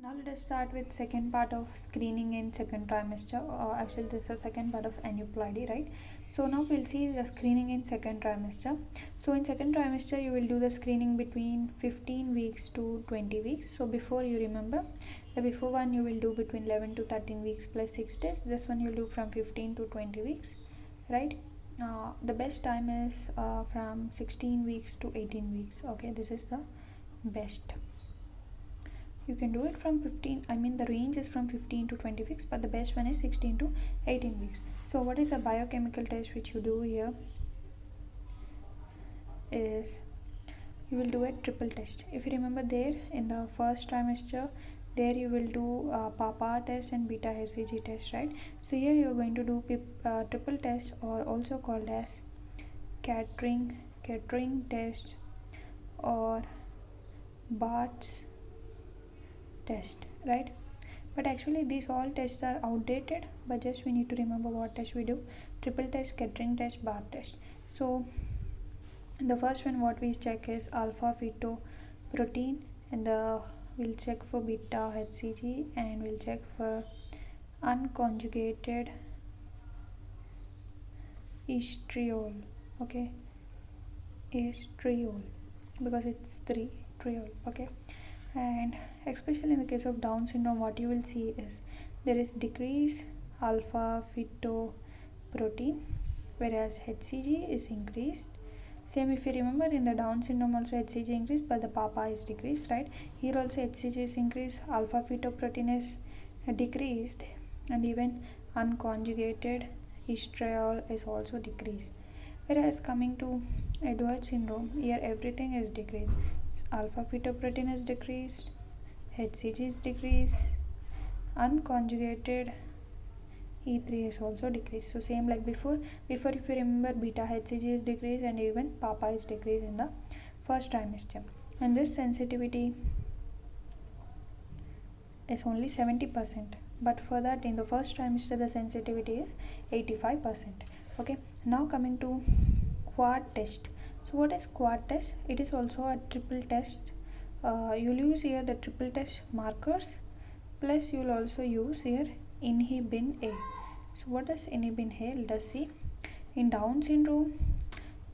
Now let us start with second part of screening in second trimester. Actually, this is the second part of aneuploidy, right? So now we'll see the screening in second trimester. So in second trimester, you will do the screening between 15 weeks to 20 weeks. So before, you remember, the before one you will do between 11 to 13 weeks plus 6 days. This one you'll do from 15 to 20 weeks, right? The best time is from 16 weeks to 18 weeks. Okay, this is the best. You can do it from 15, the range is from 15 to 20 weeks, but the best one is 16 to 18 weeks. So what is a biochemical test which you do here is you will do a triple test. If you remember, there in the first trimester, there you will do papa test and beta hCG test, right? So here you are going to do triple test, or also called as Catering test or Bart's test, right? But actually these all tests are outdated, but just we need to remember what test we do: triple test, Catering test, Bart test. So the first one what we check is alpha fetoprotein, and we'll check for beta hCG, and we'll check for unconjugated estriol. Okay, estriol, because it's 3 triol. Okay, and especially in the case of Down syndrome, what you will see is there is decrease alpha fetoprotein, whereas hCG is increased. Same, if you remember, in the Down syndrome also hCG increased, but the papa is decreased, right? Here also hCG is increased, alpha fetoprotein is decreased, and even unconjugated estriol is also decreased. Whereas coming to Edwards syndrome, here everything is decreased. Alpha fetoprotein is decreased, hCG is decreased, unconjugated E3 is also decreased. So same like before, if you remember, beta hCG is decreased and even papa is decreased in the first trimester. And this sensitivity is only 70%, but for that in the first trimester the sensitivity is 85%. Okay, now coming to quad test. So what is quad test? It is also a triple test. You'll use here the triple test markers, plus you'll also use here inhibin A. So what does inhibin A? Let us see. In Down syndrome,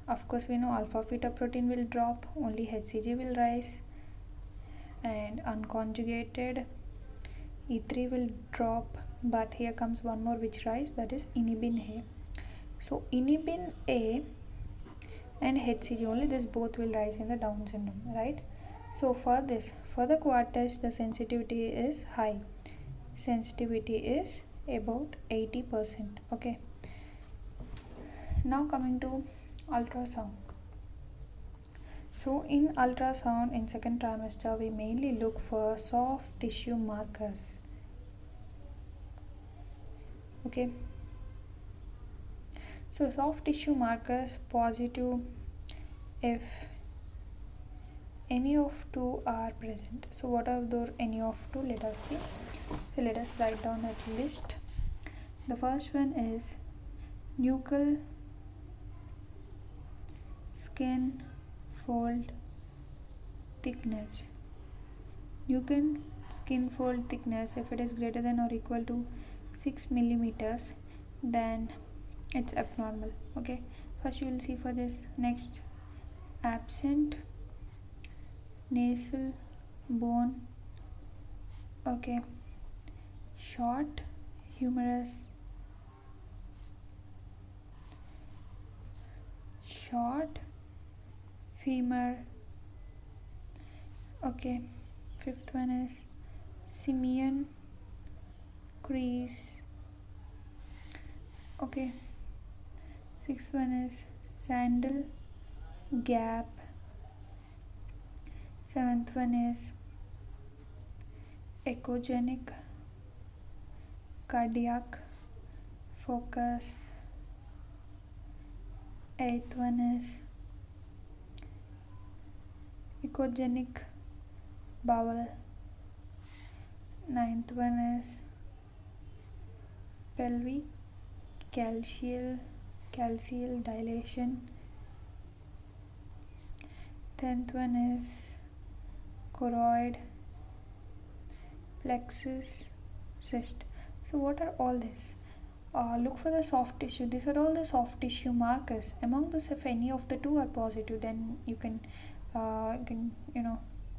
of course we know alpha fetoprotein will drop, only hCG will rise, and unconjugated E3 will drop, but here comes one more which rise, that is inhibin A. So inhibin A and hCG, only this both will rise in the Down syndrome, right? So for the quad test, the sensitivity is high. Sensitivity is about 80%. Okay, now coming to ultrasound. So in ultrasound in second trimester, we mainly look for soft tissue markers. Okay, so soft tissue markers positive if any of two are present. So what are those any of two? Let us see. So let us write down a list. The first one is nuchal skin fold thickness. Nuchal skin fold thickness, if it is greater than or equal to 6 millimeters, then it's abnormal. Okay, first you will see for this. Next, absent nasal bone. Okay, short humerus, short femur. Okay, fifth one is simian crease. Okay, sixth one is sandal gap. Seventh one is echogenic cardiac focus. Eighth one is echogenic bowel. Ninth one is pelvic calcial dilation. 10th one is choroid plexus, cyst. So what are all this? Look for the soft tissue. These are all the soft tissue markers. Among this, if any of the two are positive, then you can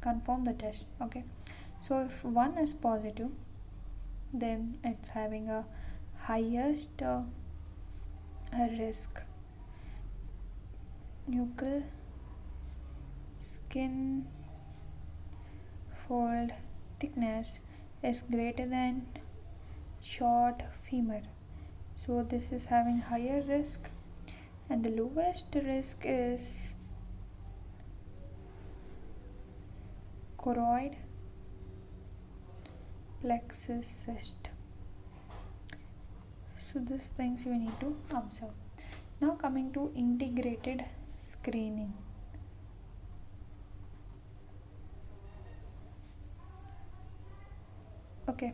confirm the test. Okay. So if one is positive, then it's having a highest risk. Nuchal skin fold thickness is greater than short femur. So this is having higher risk, and the lowest risk is choroid plexus cyst. So these things you need to observe. Now coming to integrated screening. Okay,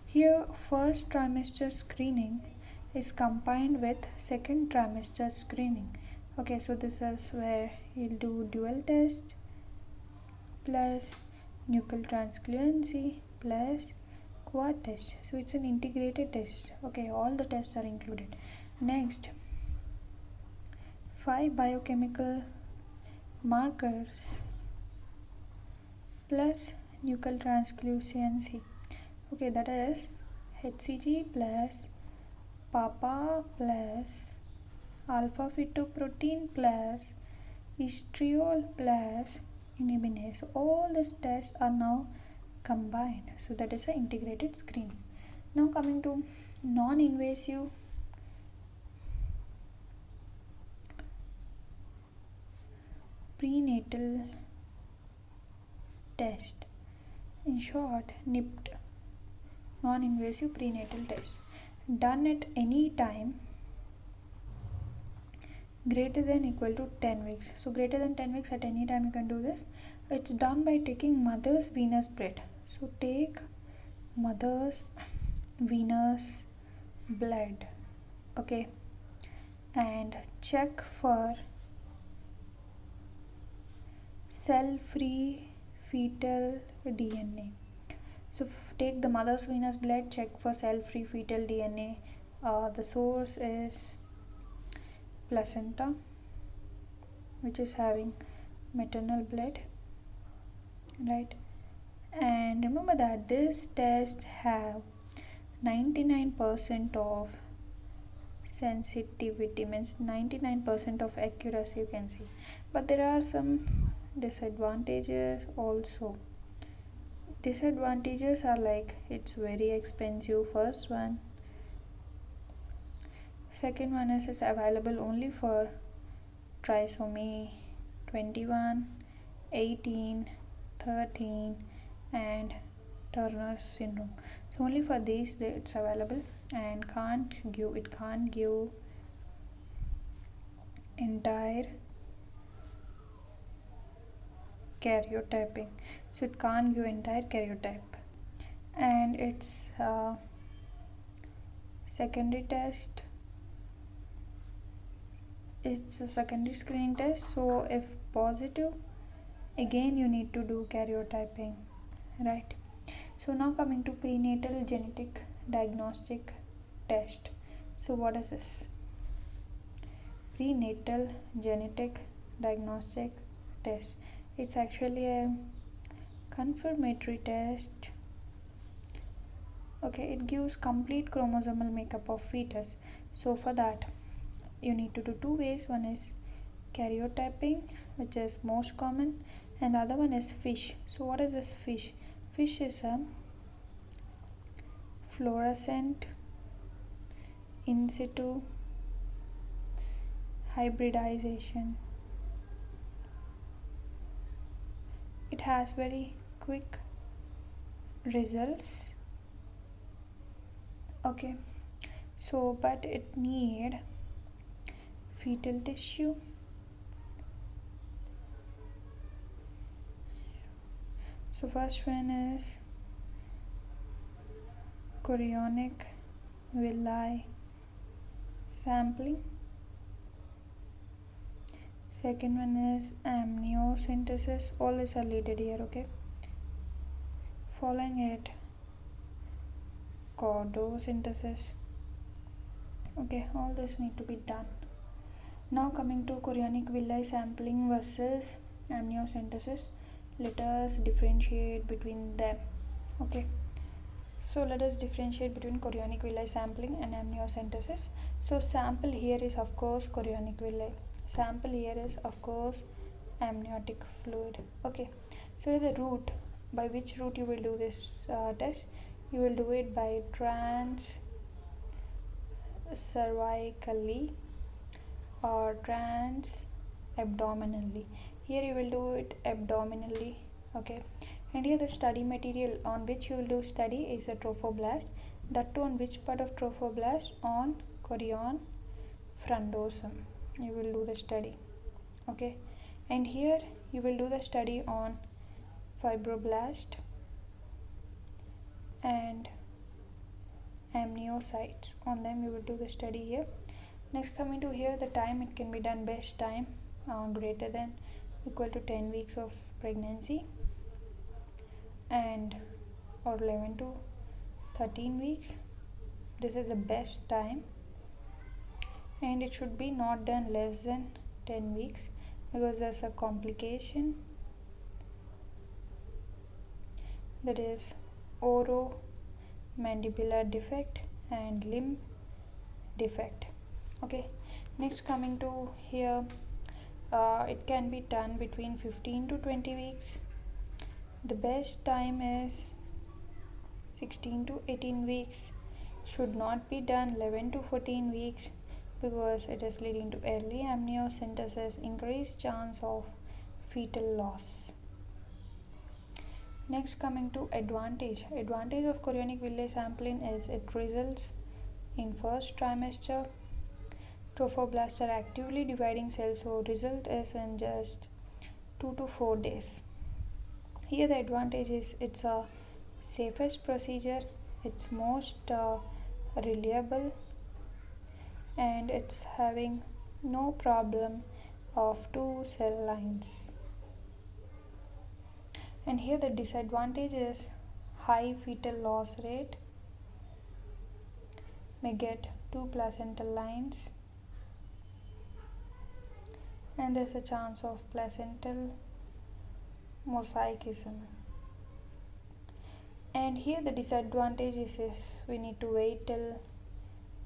here first trimester screening is combined with second trimester screening. Okay, so this is where you'll do dual test plus nuchal transcluency plus quad test. So it's an integrated test. Okay, all the tests are included. Next, 5 biochemical markers plus nuchal transcluency. Okay, that is HCG plus PAPA plus alpha fetoprotein plus estriol plus inhibinase. So all these tests are now combined. So that is an integrated screening. Now coming to non-invasive prenatal test. In short, NIPT, non-invasive prenatal test, done at any time greater than equal to 10 weeks. So greater than 10 weeks, at any time you can do this. It's done by taking mother's venous blood. So take mother's venous blood, okay, and check for cell-free fetal DNA. So take the mother's venous blood, check for cell-free fetal DNA. The source is placenta, which is having maternal blood, right? And remember that this test have 99% of sensitivity, means 99% of accuracy, you can see. But there are some disadvantages also. Disadvantages are like it's very expensive, first one. Second one is it's available only for trisomy 21, 18, 13 and Turner syndrome. So only for these it's available, and it can't give entire karyotyping. So it can't give entire karyotype, and it's secondary test. It's a secondary screening test, so if positive, again you need to do karyotyping, right? So now coming to prenatal genetic diagnostic test. So what is this? Prenatal genetic diagnostic test. It's actually a confirmatory test. Okay, it gives complete chromosomal makeup of fetus. So for that you need to do two ways. One is karyotyping, which is most common, and the other one is FISH. So what is this FISH? FISH is a fluorescent in situ hybridization. It has very quick results. Okay, so but it need fetal tissue, so first one is chorionic villi sampling. Second one is amniocentesis. All these are needed here, okay. Following it, Caudal Synthesis. Okay, all this need to be done. Now coming to chorionic villi sampling versus amniocentesis, let us differentiate between them. Okay, so let us differentiate between chorionic villi sampling and amniocentesis. So sample here is of course chorionic villi, sample here is of course amniotic fluid. Okay, so the route, by which route you will do this test, you will do it by trans-cervically or trans-abdominally. Here you will do it abdominally. Okay, and here the study material on which you will do study is a trophoblast. That too on which part of trophoblast? On chorion frondosum you will do the study. Okay, and here you will do the study on fibroblast and amniocytes, on them you will do the study here. Next, coming to here, the time it can be done, best time greater than equal to 10 weeks of pregnancy and or 11 to 13 weeks. This is the best time, and it should be not done less than 10 weeks because there's a complication, that is oromandibular defect and limb defect. Okay, next coming to here, it can be done between 15 to 20 weeks. The best time is 16 to 18 weeks. Should not be done 11 to 14 weeks because it is leading to early amniocentesis, increased chance of fetal loss. Next, coming to advantage of chorionic villi sampling is it results in first trimester. Trophoblasts are actively dividing cells, so result is in just 2 to 4 days. Here the advantage is it's a safest procedure, it's most reliable, and it's having no problem of 2 cell lines. And here the disadvantage is high fetal loss rate, may get 2 placental lines, and there's a chance of placental mosaicism. And here the disadvantage is we need to wait till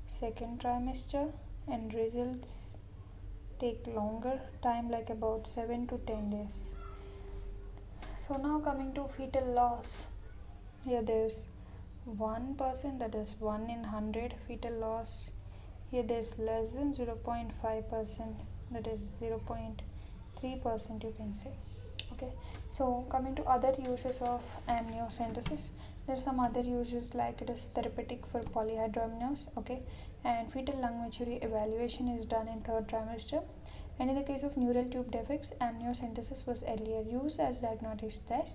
second trimester, and results take longer time, like about 7 to 10 days. So now coming to fetal loss, here there's 1%, that is 1 in 100 fetal loss. Here there's less than 0.5%, that is 0.3% you can say. Okay, so coming to other uses of amniocentesis, there's some other uses like it is therapeutic for polyhydramnios. Okay, and fetal lung maturity evaluation is done in third trimester. And in the case of neural tube defects, amniocentesis was earlier used as diagnostic test,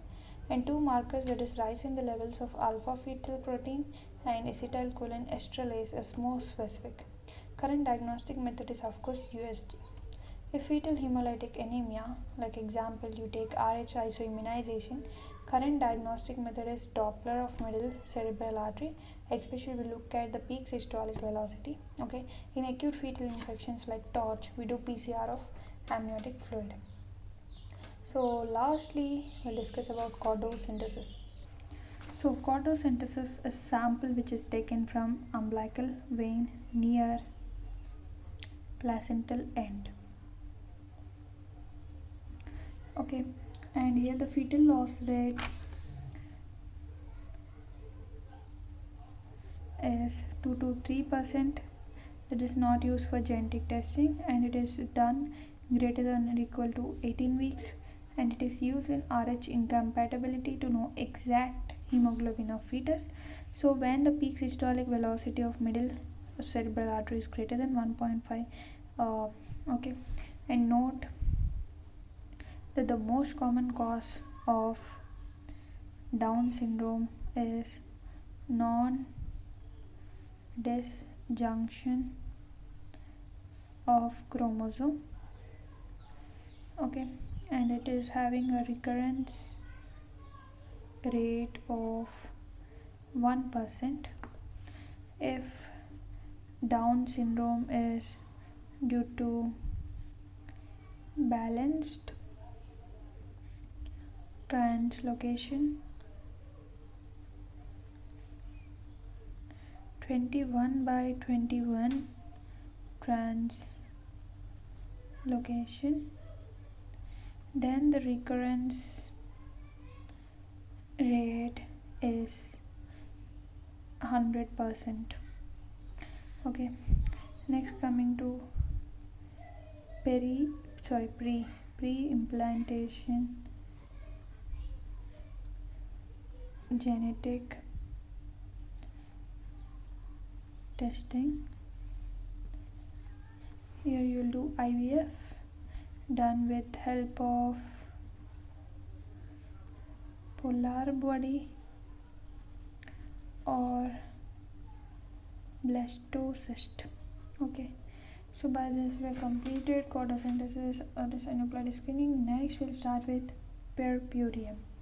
and 2 markers, that is rise in the levels of alpha fetal protein and acetylcholine esterase, is more specific. Current diagnostic method is of course USG. If fetal hemolytic anemia, like example you take RH isoimmunization, current diagnostic method is Doppler of middle cerebral artery, especially we look at the peak systolic velocity. Okay, in acute fetal infections like TORCH, we do PCR of amniotic fluid. So lastly, we'll discuss about caudal synthesis. So caudal synthesis is sample which is taken from umbilical vein near placental end. Okay, and here the fetal loss rate is 2 to 3%. That is not used for genetic testing, and it is done greater than or equal to 18 weeks, and it is used in RH incompatibility to know exact hemoglobin of fetus. So when the peak systolic velocity of middle cerebral artery is greater than 1.5, okay, and note that the most common cause of Down syndrome is non-disjunction of chromosome. Okay, and it is having a recurrence rate of 1%. If Down syndrome is due to balanced translocation, 21/21 translocation, then the recurrence rate is 100%. Okay, next coming to pre-implantation genetic testing. Here you will do IVF done with help of polar body or blastocyst. Okay, so by this we have completed caudal synthesis or this aneuploidy screening. Next we'll start with perpurium.